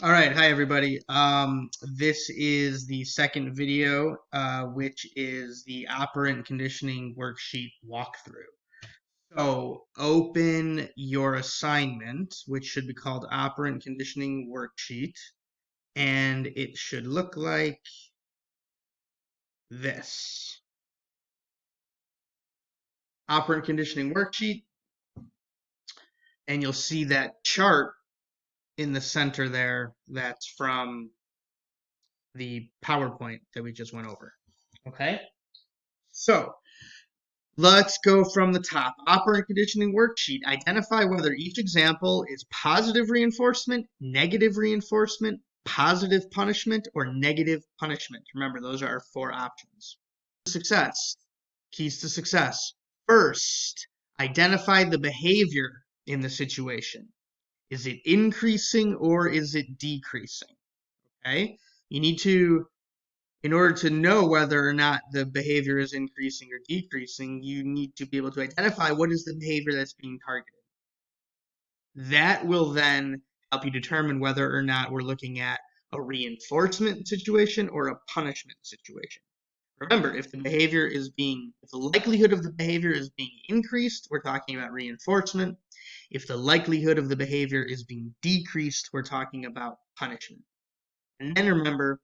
All right, hi everybody. This is the second video, which is the operant conditioning worksheet walkthrough. So open your assignment, which should be called operant conditioning worksheet, and it should look like this. Operant conditioning worksheet, and you'll see that chart in the center there. That's from the PowerPoint that we just went over. Okay, so let's go from the top. Operant conditioning worksheet. Identify whether each example is positive reinforcement, negative reinforcement, positive punishment, or negative punishment. Remember, those are our four options. Success. Keys to success. First, identify the behavior in the situation. Is it increasing or is it decreasing? Okay? You need to In order to know whether or not the behavior is increasing or decreasing, you need to be able to identify what is the behavior that's being targeted. That will then help you determine whether or not we're looking at a reinforcement situation or a punishment situation. Remember, if the likelihood of the behavior is being increased, we're talking about reinforcement. If the likelihood of the behavior is being decreased, we're talking about punishment. And then remember,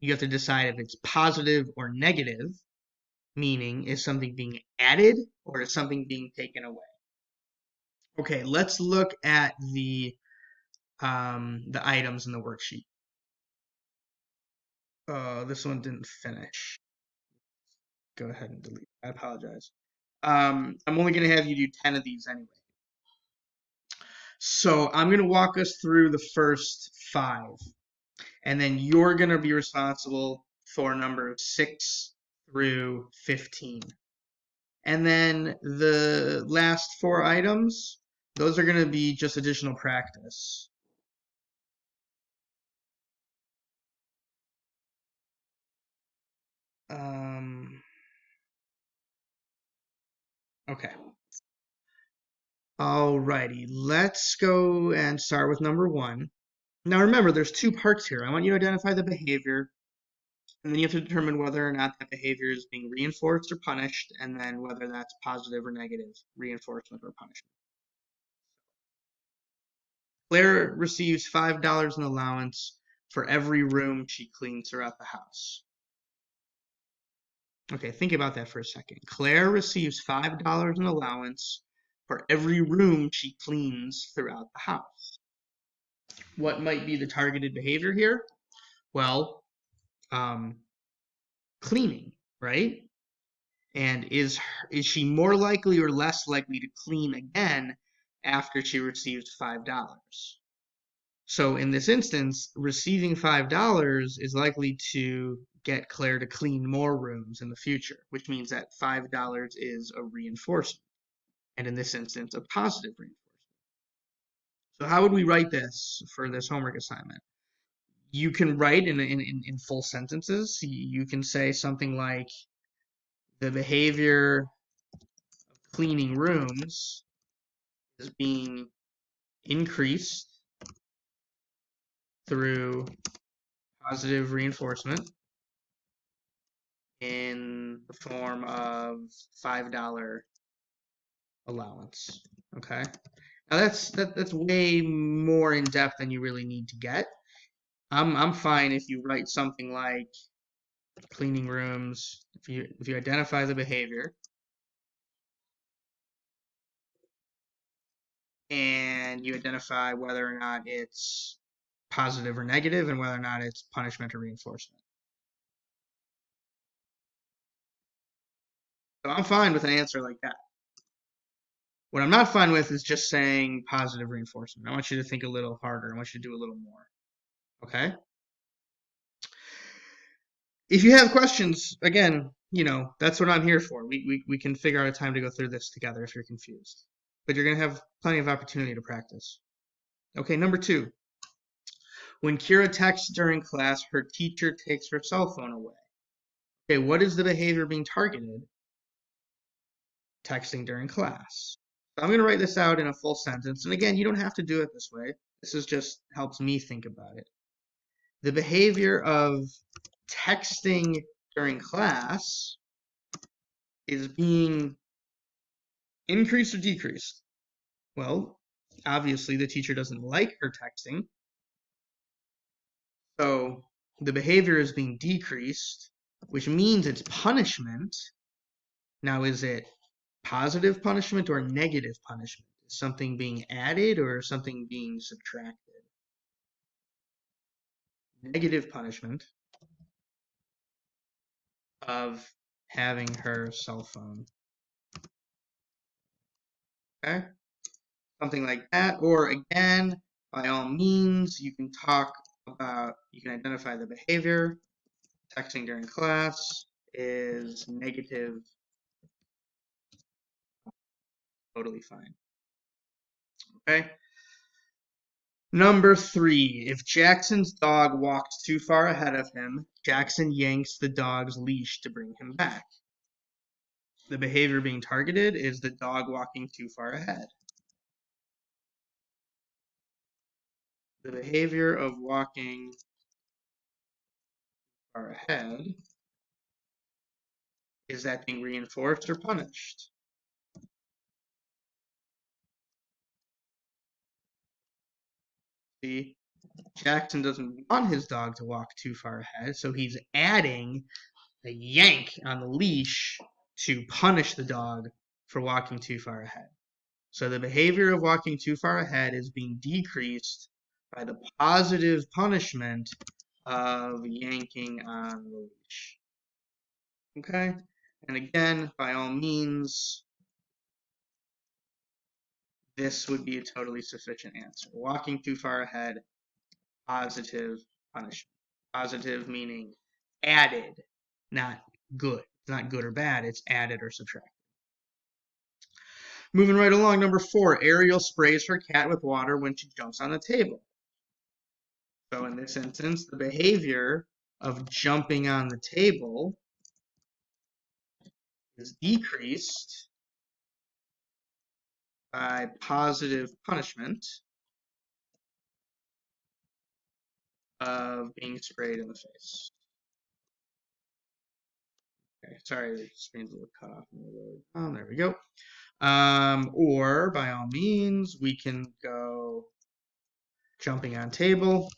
you have to decide if it's positive or negative, meaning is something being added or is something being taken away. Okay, let's look at the items in the worksheet. This one didn't finish. Go ahead and delete. I apologize. I'm only going to have you do 10 of these anyway. So I'm going to walk us through the first 5, and then you're going to be responsible for number 6 through 15. And then the last 4 items, those are going to be just additional practice. Okay. Alrighty, let's go and start with number 1. Now remember, there's 2 parts here. I want you to identify the behavior, and then you have to determine whether or not that behavior is being reinforced or punished, and then whether that's positive or negative reinforcement or punishment. Claire receives $5 in allowance for every room she cleans throughout the house. Okay, think about that for a second. Claire receives $5 in allowance for every room she cleans throughout the house. What might be the targeted behavior here? Well, um, cleaning, right? And is she more likely or less likely to clean again after she receives $5? So in this instance, receiving $5 is likely to get Claire to clean more rooms in the future, which means that $5 is a reinforcement, and in this instance, a positive reinforcement. So how would we write this for this homework assignment? You can write in full sentences. You can say something like, the behavior of cleaning rooms is being increased through positive reinforcement in the form of $5 allowance. Okay. Now that's way more in depth than you really need to get. I'm fine if you write something like cleaning rooms. If you identify the behavior and you identify whether or not it's positive or negative and whether or not it's punishment or reinforcement. So I'm fine with an answer like that. What I'm not fine with is just saying positive reinforcement. I want you to think a little harder. I want you to do a little more. Okay? If you have questions, again, that's what I'm here for. We can figure out a time to go through this together if you're confused. But you're going to have plenty of opportunity to practice. Okay, number 2. When Kira texts during class, her teacher takes her cell phone away. Okay, what is the behavior being targeted? Texting during class. So I'm going to write this out in a full sentence. And again, you don't have to do it this way. This is just helps me think about it. The behavior of texting during class is being increased or decreased. Well, obviously the teacher doesn't like her texting, so the behavior is being decreased, which means it's punishment. Now, is it positive punishment or negative punishment? Is something being added or something being subtracted? Negative punishment of having her cell phone. Okay? Something like that. Or again, by all means, you can identify the behavior. Texting during class is negative, totally fine. Okay? Number 3, if Jackson's dog walks too far ahead of him, Jackson yanks the dog's leash to bring him back. The behavior being targeted is the dog walking too far ahead. The behavior of walking far ahead, is that being reinforced or punished? See, Jackson doesn't want his dog to walk too far ahead, so he's adding a yank on the leash to punish the dog for walking too far ahead. So the behavior of walking too far ahead is being decreased by the positive punishment of yanking on the leash. Okay? And again, by all means, this would be a totally sufficient answer. Walking too far ahead, positive punishment. Positive meaning added, not good. It's not good or bad, it's added or subtracted. Moving right along, number 4, Ariel sprays her cat with water when she jumps on the table. So in this instance, the behavior of jumping on the table is decreased by positive punishment of being sprayed in the face. Okay, sorry, the screen's a little cut off. Oh, there we go. Or by all means, we can go jumping on table,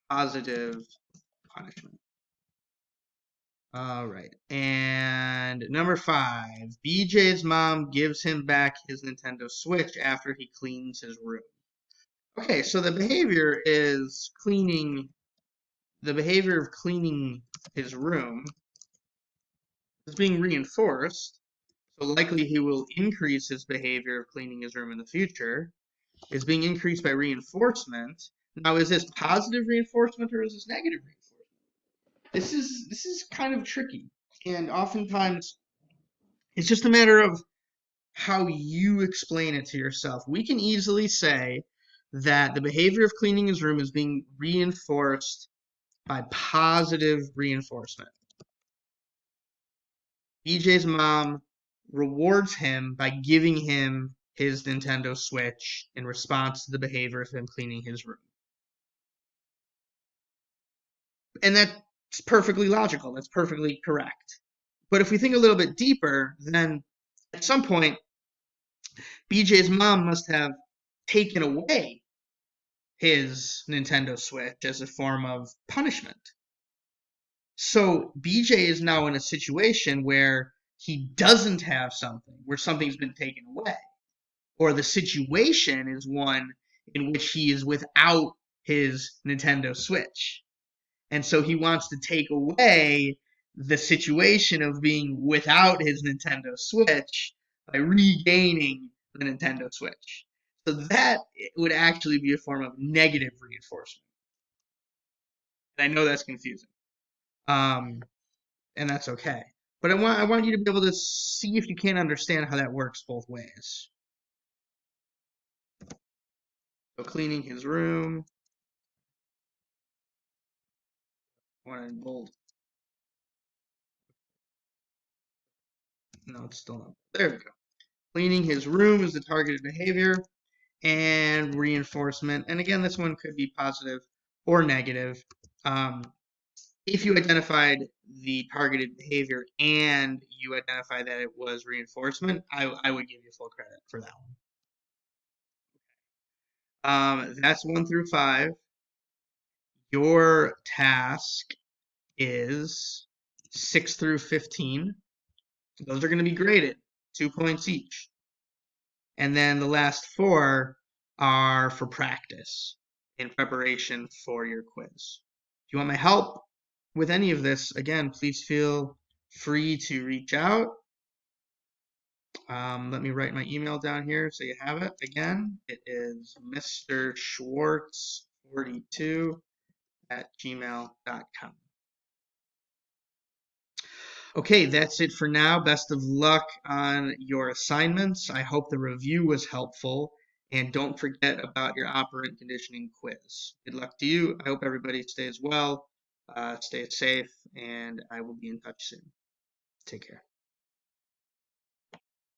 positive punishment. All right. And number 5, BJ's mom gives him back his Nintendo Switch after he cleans his room. Okay, so the behavior is cleaning, the behavior of cleaning his room is being reinforced. So likely he will increase his behavior of cleaning his room in the future. Is being increased by reinforcement. Now, is this positive reinforcement or is this negative reinforcement? This is kind of tricky, and oftentimes it's just a matter of how you explain it to yourself. We can easily say that the behavior of cleaning his room is being reinforced by positive reinforcement. BJ's mom rewards him by giving him his Nintendo Switch in response to the behavior of him cleaning his room. And that's perfectly logical. That's perfectly correct. But if we think a little bit deeper, then at some point, BJ's mom must have taken away his Nintendo Switch as a form of punishment. So BJ is now in a situation where he doesn't have something, where something's been taken away. Or the situation is one in which he is without his Nintendo Switch. And so he wants to take away the situation of being without his Nintendo Switch by regaining the Nintendo Switch. So that would actually be a form of negative reinforcement. And I know that's confusing. And that's okay. But I want you to be able to see if you can understand how that works both ways. So cleaning his room. One in bold. No, it's still not. There we go. Cleaning his room is the targeted behavior. and reinforcement. And again, this one could be positive or negative. If you identified the targeted behavior and you identify that it was reinforcement, I would give you full credit for that one. That's 1 through 5. Your task is 6 through 15. Those are going to be graded, 2 points each. And then the last 4 are for practice in preparation for your quiz. If you want my help with any of this, again, please feel free to reach out. Let me write my email down here so you have it. Again, it is mrschwartz42@gmail.com. Okay, that's it for now. Best of luck on your assignments. I hope the review was helpful. And don't forget about your operant conditioning quiz. Good luck to you. I hope everybody stays well, stays safe, and I will be in touch soon. Take care.